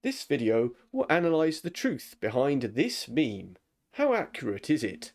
This video will analyse the truth behind this meme. How accurate is it?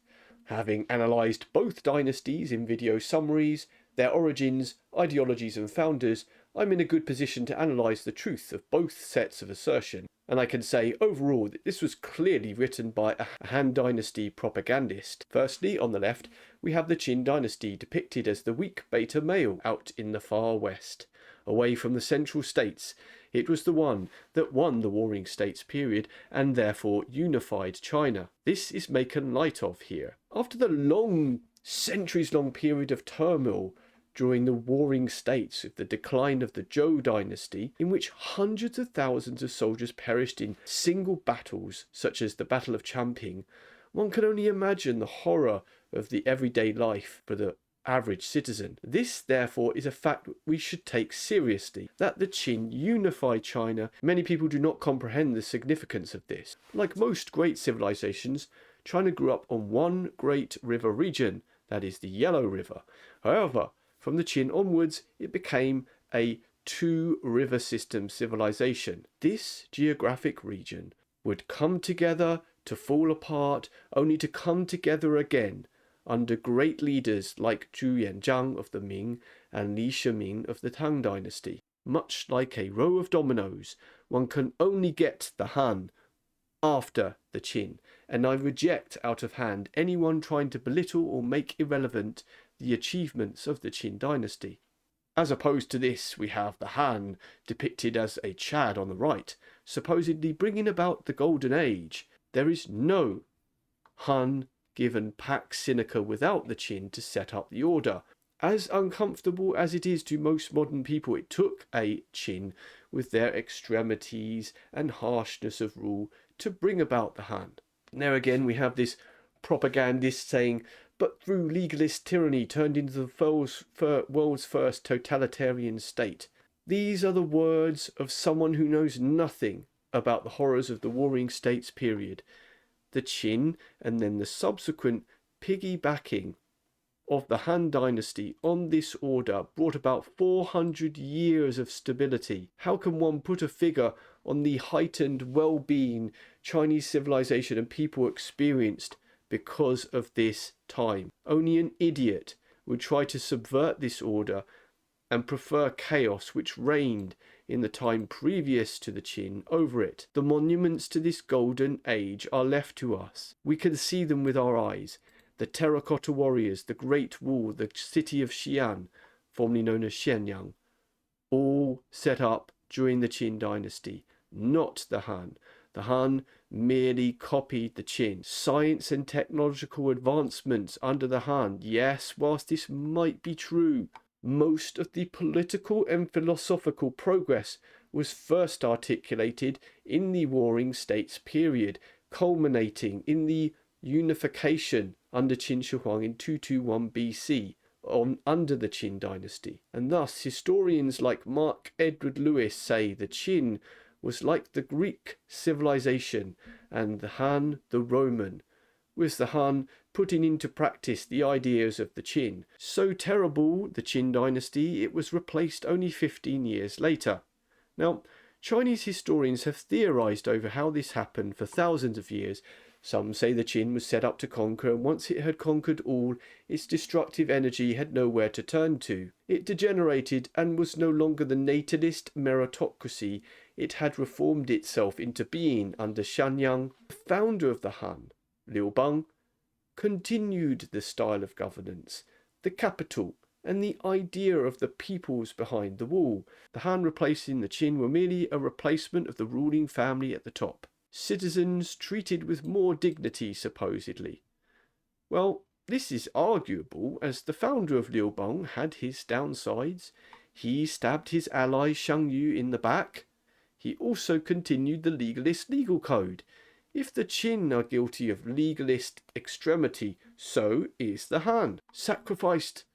Having analysed both dynasties in video summaries, their origins, ideologies and founders, I'm in a good position to analyse the truth of both sets of assertion. And I can say overall that this was clearly written by a Han Dynasty propagandist. Firstly, on the left, we have the Qin Dynasty depicted as the weak beta male out in the far west. Away from the central states, it was the one that won the Warring States period and therefore unified China. This is taken light of here. After the centuries-long period of turmoil during the Warring States with the decline of the Zhou dynasty, in which hundreds of thousands of soldiers perished in single battles such as the Battle of Champing, one can only imagine the horror of the everyday life for the average citizen. This, therefore, is a fact we should take seriously, that the Qin unified China. Many people do not comprehend the significance of this. Like most great civilizations, China grew up on one great river region, that is the Yellow River. However, from the Qin onwards, it became a two-river system civilization. This geographic region would come together to fall apart, only to come together again under great leaders like Zhu Yanzhang of the Ming and Li Shiming of the Tang Dynasty. Much like a row of dominoes, one can only get the Han after the Qin, and I reject out of hand anyone trying to belittle or make irrelevant the achievements of the Qin dynasty. As opposed to this, we have the Han depicted as a Chad on the right, supposedly bringing about the Golden Age. There is no Han given Pax Sinica without the Qin to set up the order. As uncomfortable as it is to most modern people, it took a Qin with their extremities and harshness of rule to bring about the Han. Now again we have this propagandist saying, but through legalist tyranny turned into the world's first totalitarian state. These are the words of someone who knows nothing about the horrors of the Warring States period. The Qin and then the subsequent piggybacking of the Han Dynasty on this order brought about 400 years of stability. How can one put a figure on the heightened well-being Chinese civilization and people experienced because of this time? Only an idiot would try to subvert this order and prefer chaos which reigned in the time previous to the Qin over it. The monuments to this golden age are left to us. We can see them with our eyes. The terracotta warriors, the Great Wall, the city of Xi'an, formerly known as XiangYu, all set up during the Qin dynasty, not the Han. The Han merely copied the Qin. Science and technological advancements under the Han, yes, whilst this might be true, most of the political and philosophical progress was first articulated in the Warring States period, culminating in the Unification under Qin Shi Huang in 221 BC under the Qin dynasty. And thus historians like Mark Edward Lewis say the Qin was like the Greek civilization and the Han the Roman, with the Han putting into practice the ideas of the Qin. So terrible the Qin dynasty, it was replaced only 15 years later. Now, Chinese historians have theorized over how this happened for thousands of years. Some say the Qin was set up to conquer, and once it had conquered all, its destructive energy had nowhere to turn to. It degenerated and was no longer the natalist meritocracy it had reformed itself into being under Xiangyang. The founder of the Han, Liu Bang, continued the style of governance, the capital, and the idea of the peoples behind the wall. The Han replacing the Qin were merely a replacement of the ruling family at the top. Citizens treated with more dignity, supposedly. Well, this is arguable, as the founder of Liu Bang had his downsides. He stabbed his ally XiangYu in the back. He also continued the legalist legal code. If the Qin are guilty of legalist extremity, so is the Han. Sacrificed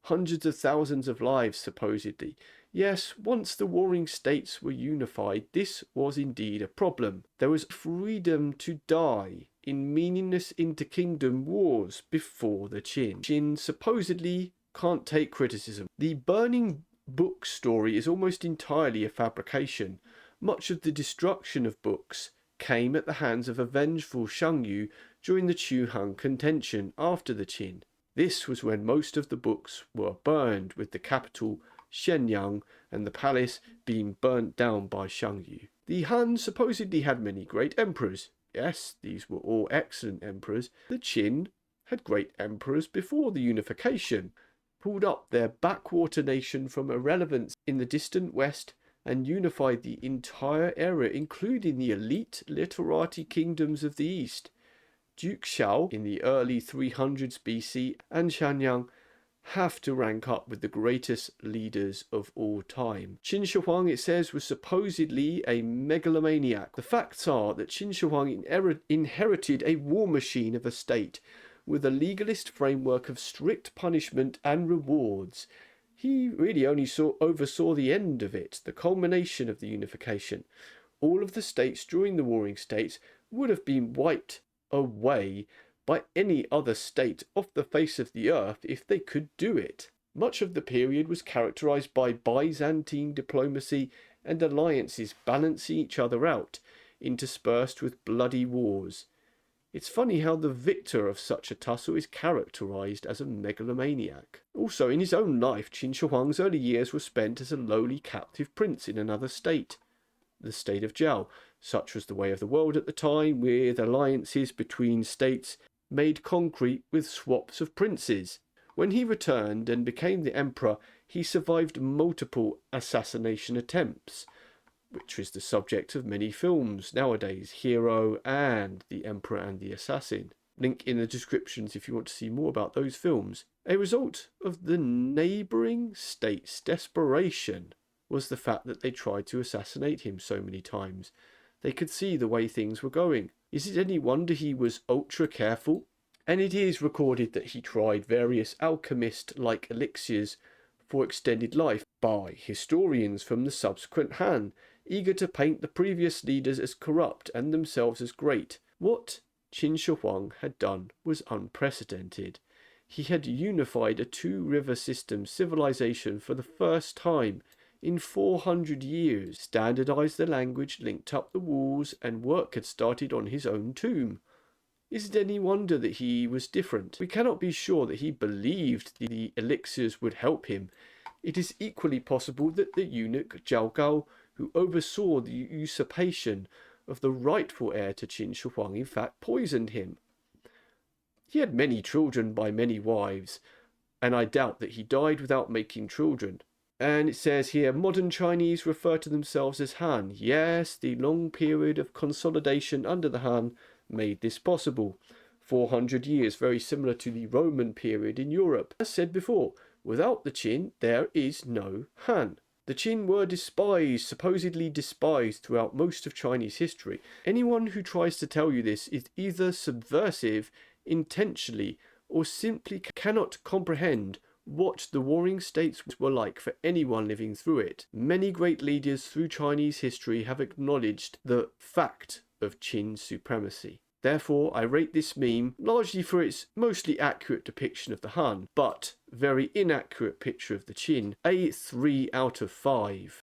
hundreds of thousands of lives, supposedly. Yes, once the Warring States were unified, this was indeed a problem. There was freedom to die in meaningless inter-kingdom wars before the Qin. Qin supposedly can't take criticism. The burning book story is almost entirely a fabrication. Much of the destruction of books came at the hands of a vengeful XiangYu during the Chu-Han contention after the Qin. This was when most of the books were burned, with the capital Shenyang and the palace being burnt down by XiangYu. The Han supposedly had many great emperors. Yes, these were all excellent emperors. The Qin had great emperors before the unification, pulled up their backwater nation from irrelevance in the distant west and unified the entire area, including the elite literati kingdoms of the east. Duke Xiao in the early 300s BC and XiangYu have to rank up with the greatest leaders of all time. Qin Shi Huang, it says, was supposedly a megalomaniac. The facts are that Qin Shi Huang inherited a war machine of a state with a legalist framework of strict punishment and rewards. He really only oversaw the end of it, the culmination of the unification. All of the states during the warring states would have been wiped away by any other state off the face of the earth if they could do it. Much of the period was characterized by Byzantine diplomacy and alliances balancing each other out, interspersed with bloody wars. It's funny how the victor of such a tussle is characterized as a megalomaniac. Also, in his own life, Qin Shi Huang's early years were spent as a lowly captive prince in another state, the state of Zhao. Such was the way of the world at the time, with alliances between states made concrete with swaps of princes. When he returned and became the emperor, he survived multiple assassination attempts, which is the subject of many films nowadays, Hero and The Emperor and the Assassin. Link in the descriptions if you want to see more about those films. A result of the neighbouring states' desperation was the fact that they tried to assassinate him so many times. They could see the way things were going. Is it any wonder he was ultra careful? And it is recorded that he tried various alchemist-like elixirs for extended life by historians from the subsequent Han, eager to paint the previous leaders as corrupt and themselves as great. What Qin Shi Huang had done was unprecedented. He had unified a two-river system civilization for the first time in 400 years, standardized the language, linked up the walls, and work had started on his own tomb. Is it any wonder that he was different? We cannot be sure that he believed the elixirs would help him. It is equally possible that the eunuch Zhao Gao, who oversaw the usurpation of the rightful heir to Qin Shi Huang, in fact poisoned him. He had many children by many wives, and I doubt that he died without making children. And it says here, modern Chinese refer to themselves as Han. Yes, the long period of consolidation under the Han made this possible. 400 years, very similar to the Roman period in Europe. As said before, without the Qin, there is no Han. The Qin were despised, supposedly despised, throughout most of Chinese history. Anyone who tries to tell you this is either subversive intentionally or simply cannot comprehend what the warring states were like for anyone living through it. Many great leaders through Chinese history have acknowledged the fact of Qin supremacy. Therefore, I rate this meme largely for its mostly accurate depiction of the Han, but very inaccurate picture of the Qin, a 3 out of 5.